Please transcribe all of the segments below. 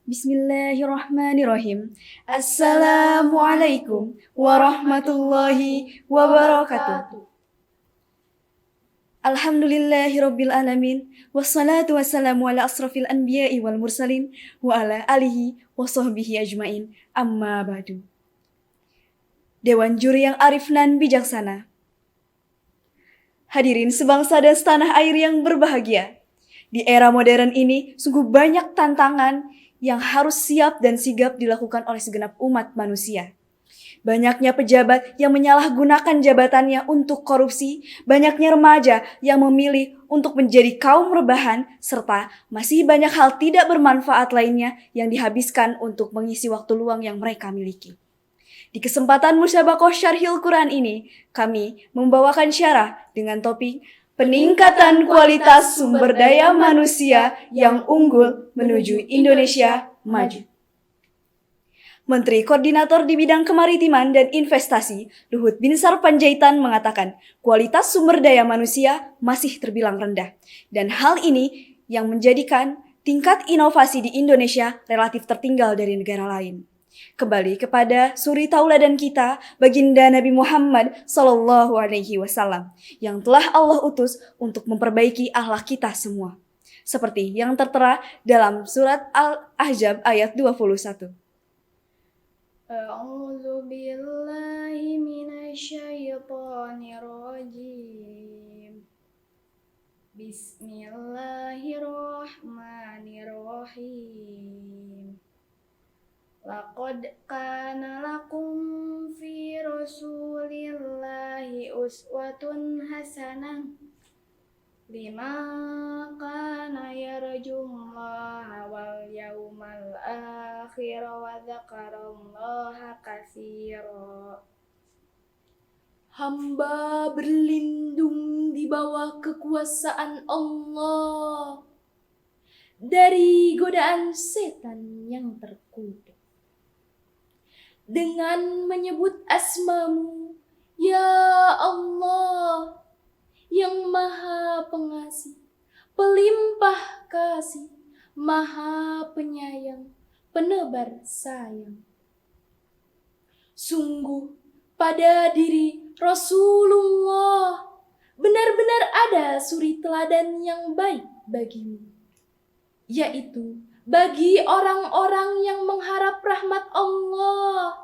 Bismillahirrahmanirrahim. Assalamualaikum warahmatullahi wabarakatuh. Alhamdulillahirabbil alamin. Wassalatu wassalamu ala asrafil anbiya'i wal mursalin wa ala alihi wa sahbihi ajmain. Amma ba'du. Dewan juri yang arif nan bijaksana. Hadirin sebangsa dan setanah air yang berbahagia. Di era modern ini, sungguh banyak tantangan yang harus siap dan sigap dilakukan oleh segenap umat manusia. Banyaknya pejabat yang menyalahgunakan jabatannya untuk korupsi, banyaknya remaja yang memilih untuk menjadi kaum rebahan, serta masih banyak hal tidak bermanfaat lainnya yang dihabiskan untuk mengisi waktu luang yang mereka miliki. Di kesempatan Musyabakoh Syarhil Quran ini, kami membawakan syarah dengan topik peningkatan kualitas sumber daya manusia yang unggul menuju Indonesia maju. Menteri Koordinator di bidang kemaritiman dan investasi, Luhut Binsar Panjaitan mengatakan kualitas sumber daya manusia masih terbilang rendah. Dan hal ini yang menjadikan tingkat inovasi di Indonesia relatif tertinggal dari negara lain. Kembali kepada suri tauladan kita, baginda Nabi Muhammad SAW yang telah Allah utus untuk memperbaiki akhlak kita semua. Seperti yang tertera dalam surat Al-Ahzab ayat 21. A'udzu billahi minasyaitonir rajim. Bismillahirrahmanirrahim. Laqad kana lakum fi rasulillahi uswatun hasanah liman kana yarjullaha wal yawmal akhir wa dzakarallaha katsira. Hamba berlindung di bawah kekuasaan Allah dari godaan setan yang terkutuk. Dengan menyebut asmamu, ya Allah, yang maha pengasih, pelimpah kasih, maha penyayang, penebar sayang. Sungguh pada diri Rasulullah benar-benar ada suri teladan yang baik bagimu, yaitu bagi orang-orang yang mengharap rahmat Allah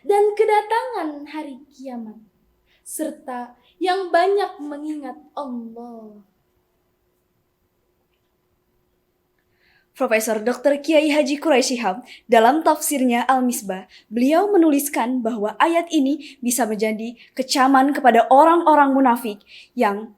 dan kedatangan hari kiamat, serta yang banyak mengingat Allah. Profesor Dr. Kiai Haji Quraisy Shihab dalam tafsirnya Al-Misbah, beliau menuliskan bahwa ayat ini bisa menjadi kecaman kepada orang-orang munafik yang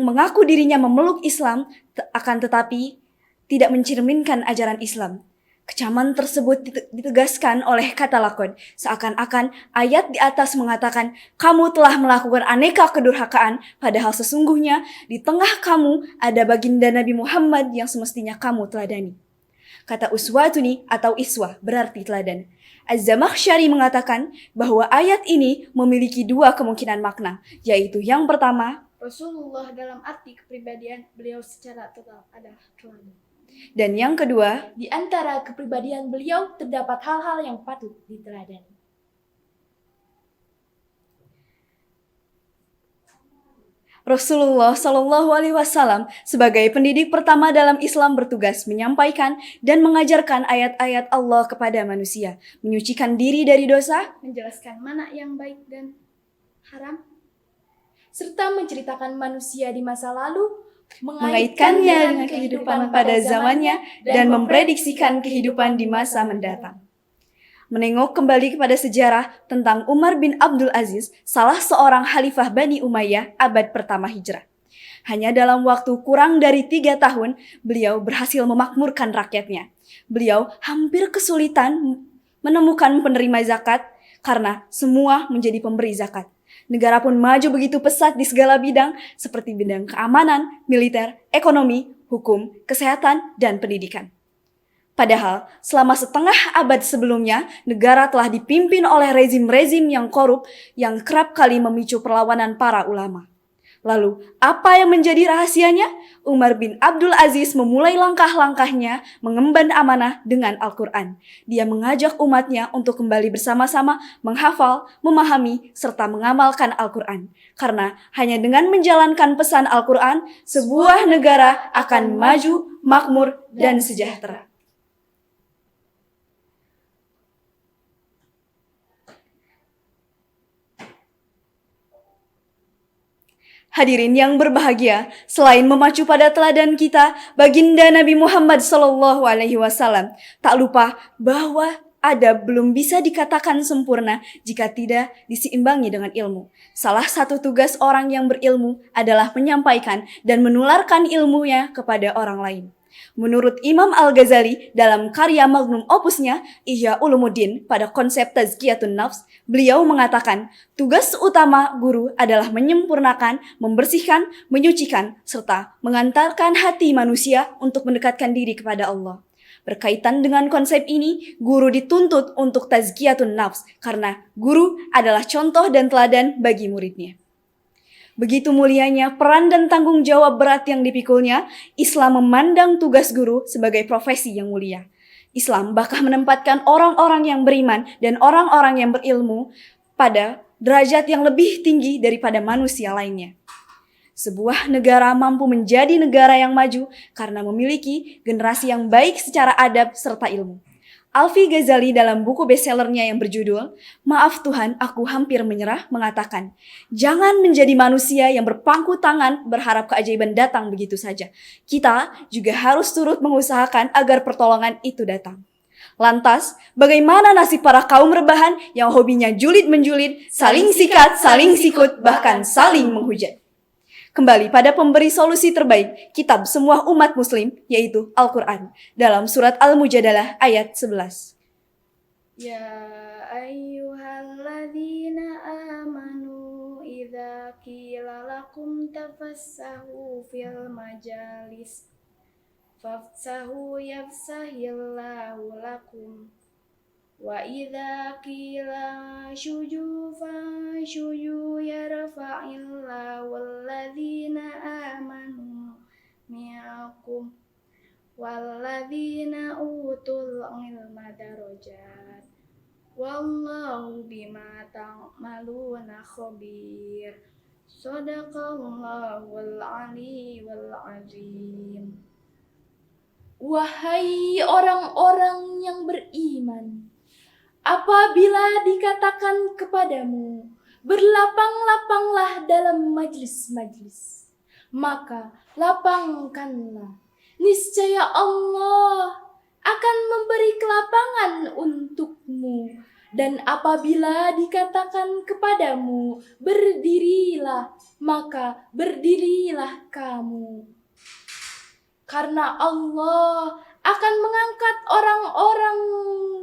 mengaku dirinya memeluk Islam akan tetapi tidak mencerminkan ajaran Islam. Kecaman tersebut ditegaskan oleh kata lakon, seakan-akan ayat di atas mengatakan kamu telah melakukan aneka kedurhakaan, padahal sesungguhnya di tengah kamu ada baginda Nabi Muhammad yang semestinya kamu teladani. Kata uswatuni atau iswah berarti teladan. Az-Zamakhsyari mengatakan bahwa ayat ini memiliki dua kemungkinan makna, yaitu yang pertama, Rasulullah dalam arti kepribadian beliau secara total adalah teladan. Dan yang kedua, di antara kepribadian beliau terdapat hal-hal yang patut diteladani. Rasulullah SAW sebagai pendidik pertama dalam Islam bertugas menyampaikan dan mengajarkan ayat-ayat Allah kepada manusia, menyucikan diri dari dosa, menjelaskan mana yang baik dan haram, serta menceritakan manusia di masa lalu, mengaitkannya dengan kehidupan pada zamannya dan memprediksikan kehidupan di masa mendatang. Menengok kembali kepada sejarah tentang Umar bin Abdul Aziz, salah seorang khalifah Bani Umayyah abad pertama Hijrah. Hanya dalam waktu kurang dari 3 tahun, beliau berhasil memakmurkan rakyatnya. Beliau hampir kesulitan menemukan penerima zakat karena semua menjadi pemberi zakat. Negara pun maju begitu pesat di segala bidang seperti bidang keamanan, militer, ekonomi, hukum, kesehatan, dan pendidikan. Padahal selama setengah abad sebelumnya, negara telah dipimpin oleh rezim-rezim yang korup yang kerap kali memicu perlawanan para ulama. Lalu, apa yang menjadi rahasianya? Umar bin Abdul Aziz memulai langkah-langkahnya mengemban amanah dengan Al-Quran. Dia mengajak umatnya untuk kembali bersama-sama menghafal, memahami, serta mengamalkan Al-Quran. Karena hanya dengan menjalankan pesan Al-Quran, sebuah negara akan maju, makmur, dan sejahtera. Hadirin yang berbahagia, selain memacu pada teladan kita, baginda Nabi Muhammad SAW, tak lupa bahwa belum bisa dikatakan sempurna jika tidak diseimbangi dengan ilmu. Salah satu tugas orang yang berilmu adalah menyampaikan dan menularkan ilmunya kepada orang lain. Menurut Imam Al-Ghazali dalam karya magnum opusnya Ihya Ulumuddin pada konsep Tazkiyatun Nafs, beliau mengatakan tugas utama guru adalah menyempurnakan, membersihkan, menyucikan, serta mengantarkan hati manusia untuk mendekatkan diri kepada Allah. Berkaitan dengan konsep ini, guru dituntut untuk Tazkiyatun Nafs karena guru adalah contoh dan teladan bagi muridnya. Begitu mulianya peran dan tanggung jawab berat yang dipikulnya, Islam memandang tugas guru sebagai profesi yang mulia. Islam bahkan menempatkan orang-orang yang beriman dan orang-orang yang berilmu pada derajat yang lebih tinggi daripada manusia lainnya. Sebuah negara mampu menjadi negara yang maju karena memiliki generasi yang baik secara adab serta ilmu. Alfi Ghazali dalam buku bestsellernya yang berjudul Maaf Tuhan, Aku Hampir Menyerah mengatakan, jangan menjadi manusia yang berpangku tangan berharap keajaiban datang begitu saja. Kita juga harus turut mengusahakan agar pertolongan itu datang. Lantas, bagaimana nasib para kaum rebahan yang hobinya julid-menjulid, saling sikat, saling sikut, bahkan saling menghujat? Kembali pada pemberi solusi terbaik, kitab semua umat muslim, yaitu Al-Quran, dalam surat Al-Mujadalah ayat 11. Ya ayyuhalladzina amanu idza qila lakum tafassahu fil majalis fafsahu yafsahillahu lakum wa idza qila syuju fasyuju yarfa'illahu walladzina amanu minkum walladzina utul ilma darajat wallahu bima ta'maluna khabir. Shadaqallahul aliyyul azim. Wahai orang-orang yang beriman, apabila dikatakan kepadamu, berlapang-lapanglah dalam majlis-majlis, maka lapangkanlah. Niscaya Allah akan memberi kelapangan untukmu. Dan apabila dikatakan kepadamu, berdirilah, maka berdirilah kamu. Karena Allah akan mengangkat orang-orang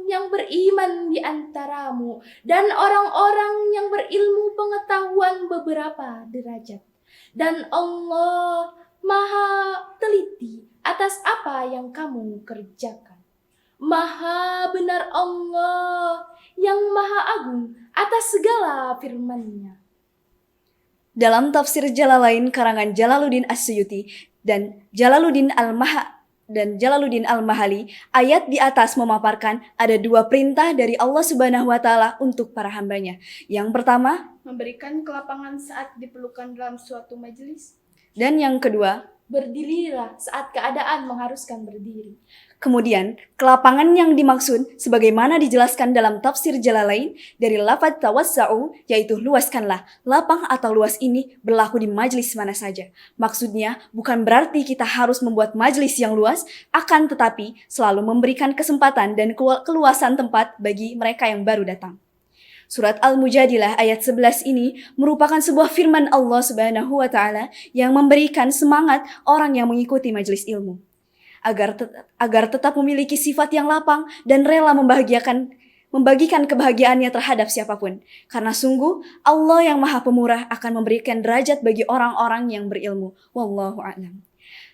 yang beriman di antaramu dan orang-orang yang berilmu pengetahuan beberapa derajat. Dan Allah Maha teliti atas apa yang kamu kerjakan. Maha benar Allah yang Maha agung atas segala firman-Nya. Dalam tafsir Jalalain karangan Jalaluddin As-Suyuti dan Jalaluddin Al-Mahali, ayat di atas memaparkan ada dua perintah dari Allah Subhanahu wa Ta'ala untuk para hambanya. Yang pertama, memberikan kelapangan saat diperlukan dalam suatu majelis. Dan yang kedua, berdirilah saat keadaan mengharuskan berdiri. Kemudian, kelapangan yang dimaksud sebagaimana dijelaskan dalam tafsir Jalalain dari lafaz tawassa'u, yaitu luaskanlah. Lapang atau luas ini berlaku di majlis mana saja. Maksudnya bukan berarti kita harus membuat majlis yang luas, akan tetapi selalu memberikan kesempatan dan keluasan tempat bagi mereka yang baru datang. Surat Al-Mujadilah ayat 11 ini merupakan sebuah firman Allah Subhanahu wa Ta'ala yang memberikan semangat orang yang mengikuti majelis ilmu. Agar tetap memiliki sifat yang lapang dan rela membagikan kebahagiaannya terhadap siapapun. Karena sungguh Allah yang Maha Pemurah akan memberikan derajat bagi orang-orang yang berilmu. Wallahu a'lam.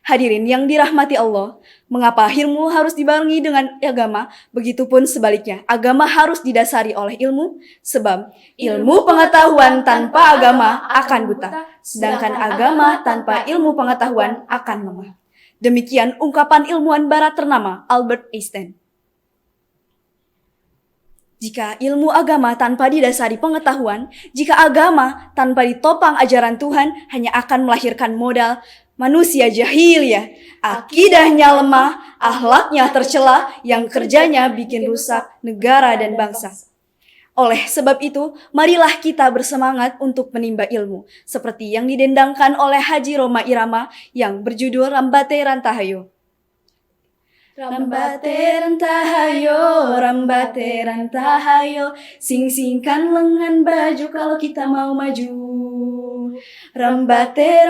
Hadirin yang dirahmati Allah, mengapa ilmu harus dibarengi dengan agama? Begitupun sebaliknya, agama harus didasari oleh ilmu, sebab ilmu pengetahuan tanpa agama akan buta, sedangkan agama tanpa ilmu pengetahuan akan lemah. Demikian ungkapan ilmuwan barat ternama Albert Einstein. Jika ilmu agama tanpa didasari pengetahuan, jika agama tanpa ditopang ajaran Tuhan hanya akan melahirkan modal manusia jahiliyah, akidahnya lemah, akhlaknya tercela, yang kerjanya bikin rusak negara dan bangsa. Oleh sebab itu, marilah kita bersemangat untuk menimba ilmu, seperti yang didendangkan oleh Haji Roma Irama yang berjudul Rambate Rantahayo. Rambate rantahayo, sing-singkan lengan baju kalau kita mau maju. Rambate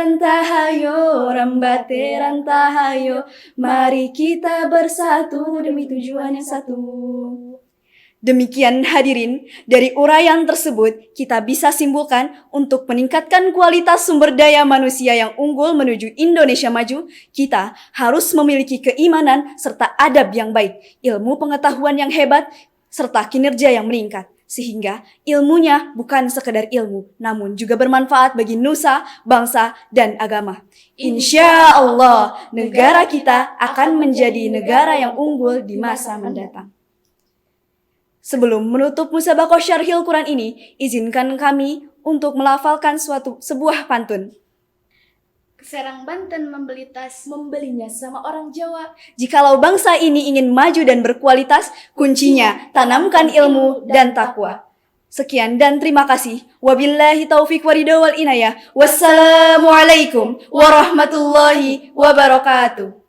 rantahayo, mari kita bersatu demi tujuan yang satu. Demikian hadirin, dari uraian tersebut kita bisa simpulkan untuk meningkatkan kualitas sumber daya manusia yang unggul menuju Indonesia maju, kita harus memiliki keimanan serta adab yang baik, ilmu pengetahuan yang hebat, serta kinerja yang meningkat. Sehingga ilmunya bukan sekedar ilmu, namun juga bermanfaat bagi nusa, bangsa, dan agama. Insya Allah, negara kita akan menjadi negara yang unggul di masa mendatang. Sebelum menutup musabaqah syarhil Quran ini, izinkan kami untuk melafalkan sebuah pantun. Keserang Banten membeli tas, Membelinya sama orang Jawa. Jikalau bangsa ini ingin maju dan berkualitas, kuncinya tanamkan ilmu dan takwa. Sekian dan terima kasih. Wabillahi taufiq waridha wal inayah. Wassalamualaikum warahmatullahi wabarakatuh.